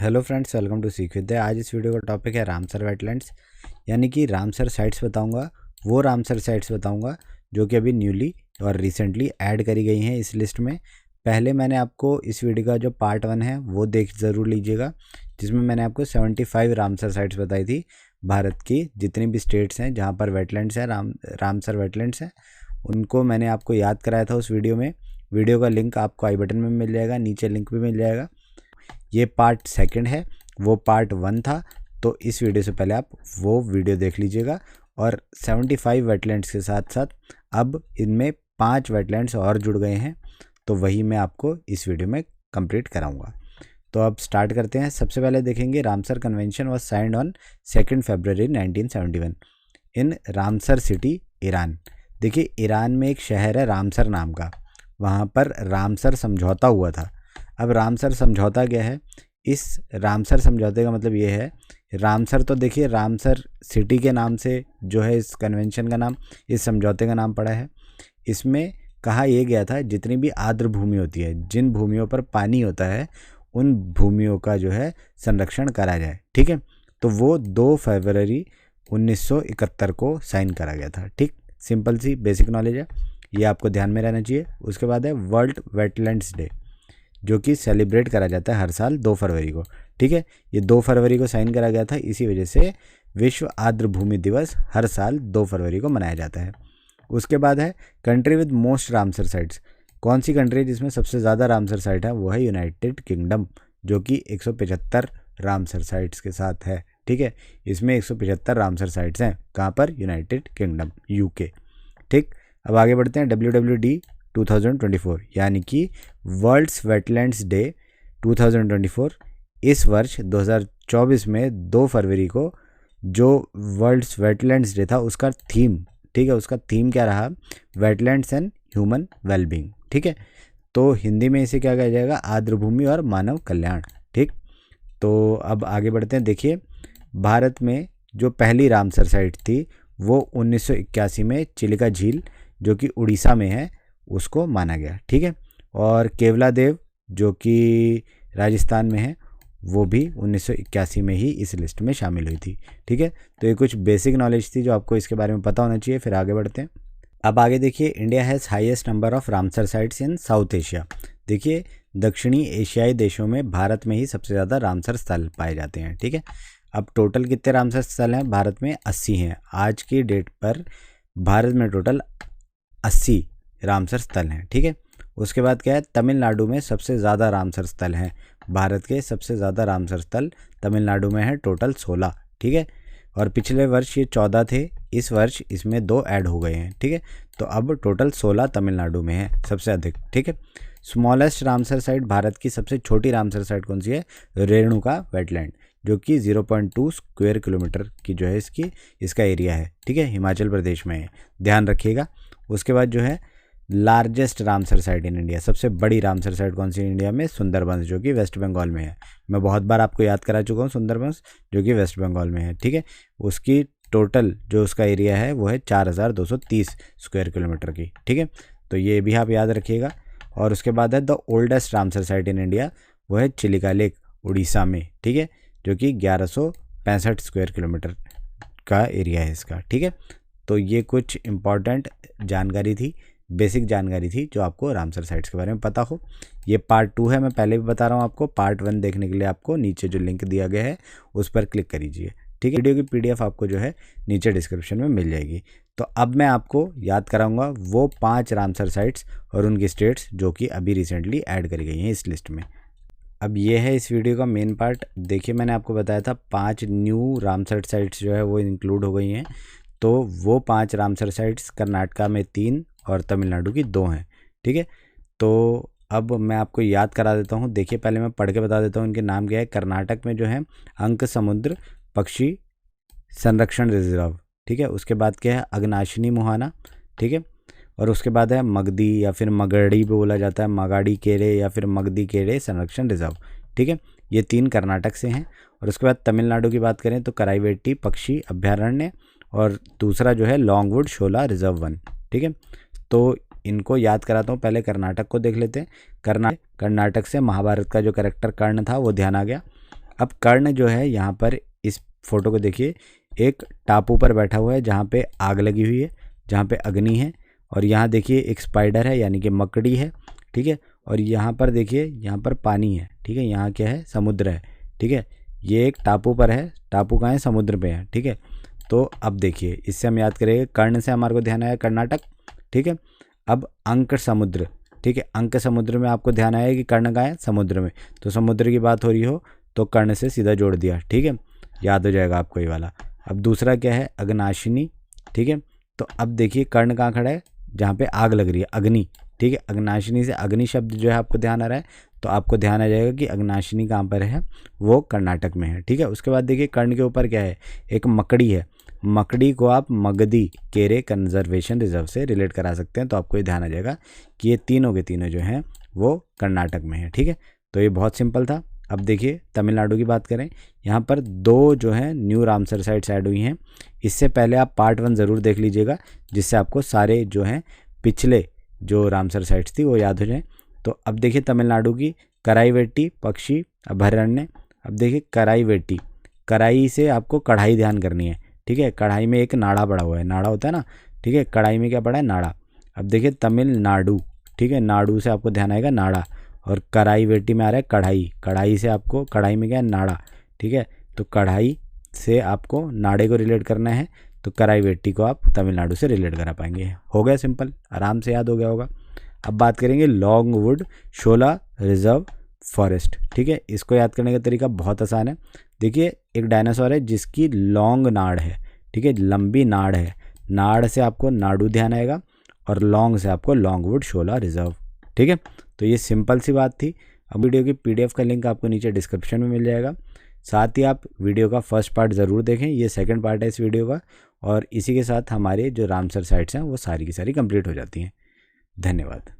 Hello friends, welcome to सीख विद्या। आज इस वीडियो का टॉपिक है रामसर वेटलैंड्स, यानी कि रामसर साइट्स बताऊंगा। वो रामसर साइट्स बताऊंगा जो कि अभी न्यूली और रिसेंटली ऐड करी गई हैं इस लिस्ट में। पहले मैंने आपको इस वीडियो का जो पार्ट 1 है वो देख ज़रूर लीजिएगा, जिसमें मैंने आपको 75 रामसर साइट्स बताई थी। भारत की जितनी भी स्टेट्स हैं जहाँ पर वेटलैंड्स हैं, रामसर वेटलैंड्स हैं, उनको मैंने आपको याद कराया था उस वीडियो में। वीडियो का लिंक आपको आई बटन में मिल जाएगा, नीचे लिंक भी मिल जाएगा। ये पार्ट 2 है, वो पार्ट 1 था, तो इस वीडियो से पहले आप वो वीडियो देख लीजिएगा। और 75 वेटलैंड्स के साथ साथ अब इनमें 5 वेटलैंड्स और जुड़ गए हैं, तो वही मैं आपको इस वीडियो में कंप्लीट कराऊंगा। तो अब स्टार्ट करते हैं। सबसे पहले देखेंगे Ramsar convention was signed on 2 February 1971 in Ramsar city, Iran. देखिए, ईरान में एक शहर है रामसर नाम का, वहाँ पर रामसर समझौता हुआ था। अब रामसर समझौता क्या है? इस रामसर समझौते का मतलब ये है, रामसर तो देखिए रामसर सिटी के नाम से जो है इस कन्वेंशन का नाम, इस समझौते का नाम पड़ा है। इसमें कहा यह गया था जितनी भी आर्द्र भूमि होती है, जिन भूमियों पर पानी होता है, उन भूमियों का जो है संरक्षण करा जाए। ठीक है, तो वो 2 फरवरी 1971 को साइन करा गया था। ठीक, सिंपल सी बेसिक नॉलेज है, ये आपको ध्यान में रहना चाहिए। उसके बाद है वर्ल्ड वेटलैंड्स डे, जो कि सेलिब्रेट करा जाता है हर साल 2 फरवरी को। ठीक है, ये 2 फरवरी को साइन करा गया था, इसी वजह से विश्व आर्द्र भूमि दिवस हर साल 2 फरवरी को मनाया जाता है। उसके बाद है country with most Ramsar sites. कौन सी कंट्री जिसमें सबसे ज़्यादा रामसर साइट है? वो है यूनाइटेड किंगडम, जो कि 175 रामसर साइट्स के साथ है। ठीक है, इसमें 175 रामसर साइट्स हैं। कहाँ पर? United kingdom, UK. ठीक, अब आगे बढ़ते हैं। WWD 2024, यानी कि वर्ल्ड्स वेटलैंड्स डे 2024। इस वर्ष 2024 में 2 फरवरी को जो वर्ल्ड्स वेटलैंड्स डे था, उसका थीम, ठीक है, उसका थीम क्या रहा? Wetlands and human wellbeing. ठीक है, तो हिंदी में इसे क्या कहा जाएगा? आर्द्र भूमि और मानव कल्याण। ठीक, तो अब आगे बढ़ते हैं। देखिए, भारत में जो पहली रामसर साइट थी वो 1981 में चिलिका झील, जो कि उड़ीसा में है, उसको माना गया। ठीक है, और केवला देव जो कि राजस्थान में है, वो भी 1981 में ही इस लिस्ट में शामिल हुई थी। ठीक है, तो ये कुछ बेसिक नॉलेज थी जो आपको इसके बारे में पता होना चाहिए। फिर आगे बढ़ते हैं। अब आगे देखिए, India has highest number of Ramsar sites in south Asia. देखिए, दक्षिणी एशियाई देशों में भारत में ही सबसे ज़्यादा रामसर स्थल पाए जाते हैं। ठीक है, अब टोटल कितने रामसर स्थल हैं भारत में? 80 हैं। आज की डेट पर भारत में टोटल 80 रामसर स्थल हैं। ठीक है, उसके बाद क्या है? तमिलनाडु में सबसे ज़्यादा रामसर स्थल हैं। भारत के सबसे ज़्यादा रामसर स्थल तमिलनाडु में है, टोटल 16। ठीक है, और पिछले वर्ष ये 14 थे, इस वर्ष इसमें 2 ऐड हो गए हैं। ठीक है, तो अब टोटल 16 तमिलनाडु में है सबसे अधिक। ठीक है, स्मॉलेस्ट रामसर साइट, भारत की सबसे छोटी रामसर साइट कौन सी है? रेणुका वेटलैंड, जो कि 0.2 स्क्वायर किलोमीटर की जो है इसका एरिया है। ठीक है, हिमाचल प्रदेश में है, ध्यान रखिएगा। उसके बाद जो है largest Ramsar site in India, सबसे बड़ी रामसर साइट कौन सी इंडिया में? सुंदरबंस, जो कि वेस्ट बंगाल में है। मैं बहुत बार आपको याद करा चुका हूँ सुंदरबंस, जो कि वेस्ट बंगाल में है। ठीक है, उसकी टोटल जो उसका एरिया है वो है 4230 स्क्वायर किलोमीटर की। ठीक है, तो ये भी आप याद रखिएगा। और उसके बाद है the oldest Ramsar site in India, वो है चिलिका लेक, उड़ीसा में। ठीक है, जो कि 1165 स्क्वायर किलोमीटर का एरिया है इसका। ठीक है, तो ये कुछ इम्पॉर्टेंट जानकारी थी, बेसिक जानकारी थी जो आपको रामसर साइट्स के बारे में पता हो। ये पार्ट 2 है, मैं पहले भी बता रहा हूँ आपको। पार्ट 1 देखने के लिए आपको नीचे जो लिंक दिया गया है उस पर क्लिक करिए। ठीक है, वीडियो की PDF आपको जो है नीचे डिस्क्रिप्शन में मिल जाएगी। तो अब मैं आपको याद कराऊंगा वो 5 रामसर साइट्स और उनकी स्टेट्स जो कि अभी रिसेंटली ऐड करी गई हैं इस लिस्ट में। अब ये है इस वीडियो का मेन पार्ट। देखिए, मैंने आपको बताया था 5 न्यू रामसर साइट्स जो है वो इंक्लूड हो गई हैं। तो वो 5 रामसर साइट्स कर्नाटका में 3 और तमिलनाडु की 2 हैं। ठीक है, तो अब मैं आपको याद करा देता हूँ। देखिए, पहले मैं पढ़ के बता देता हूँ इनके नाम क्या है। कर्नाटक में जो है अंक समुद्र पक्षी संरक्षण रिजर्व। ठीक है, उसके बाद क्या है? अगनाशिनी मुहाना। ठीक है, और उसके बाद है मगदी या फिर मगड़ी भी बोला जाता है, मगाड़ी केरे या फिर मगदी केरे संरक्षण रिजर्व। ठीक है, ये 3 कर्नाटक से हैं। और उसके बाद तमिलनाडु की बात करें तो कराईवेट्टी पक्षी अभ्यारण्य और दूसरा जो है लॉन्गवुड शोला रिजर्व वन। ठीक है, तो इनको याद कराता हूँ। पहले कर्नाटक को देख लेते हैं। कर्नाटक से महाभारत का जो कैरेक्टर कर्ण था वो ध्यान आ गया। अब कर्ण जो है यहाँ पर इस फोटो को देखिए, एक टापू पर बैठा हुआ है जहाँ पे आग लगी हुई है, जहाँ पे अग्नि है, और यहाँ देखिए एक स्पाइडर है यानी कि मकड़ी है, ठीक है। और यहाँ पर देखिए, यहाँ पर पानी है, ठीक है, यहाँ क्या है, समुद्र है, ठीक है। ये एक टापू पर है, टापू कहाँ है, समुद्र पे है, ठीक है। तो अब देखिए, इससे हम याद करेंगे, कर्ण से हमारे को ध्यान आया कर्नाटक, ठीक है। अब अंक समुद्र, ठीक है, अंक समुद्र में आपको ध्यान आया कि कर्ण कहाँ है, समुद्र में, तो समुद्र की बात हो रही हो तो कर्ण से सीधा जोड़ दिया, ठीक है, याद हो जाएगा आपको ये वाला। अब दूसरा क्या है, अग्नाशिनी, ठीक है। तो अब देखिए कर्ण कहाँ खड़ा है, जहाँ पे आग लग रही है, अग्नि, ठीक है। अग्नाशिनी से अग्नि शब्द जो है आपको ध्यान आ रहा है, तो आपको ध्यान आ जाएगा कि अग्नाशिनी कहाँ पर है, वो कर्नाटक में है, ठीक है। उसके बाद देखिए कर्ण के ऊपर क्या है, एक मकड़ी है, मकड़ी को आप मगधी केरे कंजर्वेशन रिजर्व से रिलेट करा सकते हैं, तो आपको ये ध्यान आ जाएगा कि ये तीनों के तीनों जो हैं वो कर्नाटक में है, ठीक है। तो ये बहुत सिंपल था। अब देखिए तमिलनाडु की बात करें, यहाँ पर 2 जो हैं न्यू रामसर साइट्स ऐड हुई हैं। इससे पहले आप पार्ट 1 ज़रूर देख लीजिएगा, जिससे आपको सारे जो हैं पिछले जो रामसर साइट्स थी वो याद हो जाएं। तो अब देखिए तमिलनाडु की कराईवेट्टी पक्षी अभयारण्य। अब देखिए कराईवेट्टी, कराई से आपको कढ़ाई ध्यान करनी है, ठीक है। कढ़ाई में एक नाड़ा पड़ा हुआ है, नाड़ा होता है ना, ठीक है, कढ़ाई में क्या पड़ा है, नाड़ा। अब देखिए तमिलनाडु, ठीक है, नाडू से आपको ध्यान आएगा नाड़ा, और कराईवेट्टी में आ रहा है कढ़ाई, कढ़ाई से आपको, कढ़ाई में क्या है, नाड़ा, ठीक है। तो कढ़ाई से आपको नाड़े को रिलेट करना है, तो कराईवेट्टी को आप तमिलनाडु से रिलेट करा पाएंगे। हो गया सिंपल, आराम से याद हो गया होगा। अब बात करेंगे लॉन्गवुड शोला रिजर्व फॉरेस्ट, ठीक है। इसको याद करने का तरीका बहुत आसान है। देखिए एक डायनासोर है जिसकी लॉन्ग नाड़ है, ठीक है, लंबी नाड़ है, नाड़ से आपको नाडू ध्यान आएगा, और लॉन्ग से आपको लॉन्गवुड शोला रिजर्व, ठीक है। तो ये सिंपल सी बात थी। अब वीडियो की PDF का लिंक आपको नीचे डिस्क्रिप्शन में मिल जाएगा। साथ ही आप वीडियो का फर्स्ट पार्ट ज़रूर देखें, ये सेकंड पार्ट है इस वीडियो का, और इसी के साथ हमारे जो रामसर साइट्स हैं वो सारी की सारी कंप्लीट हो जाती हैं। धन्यवाद।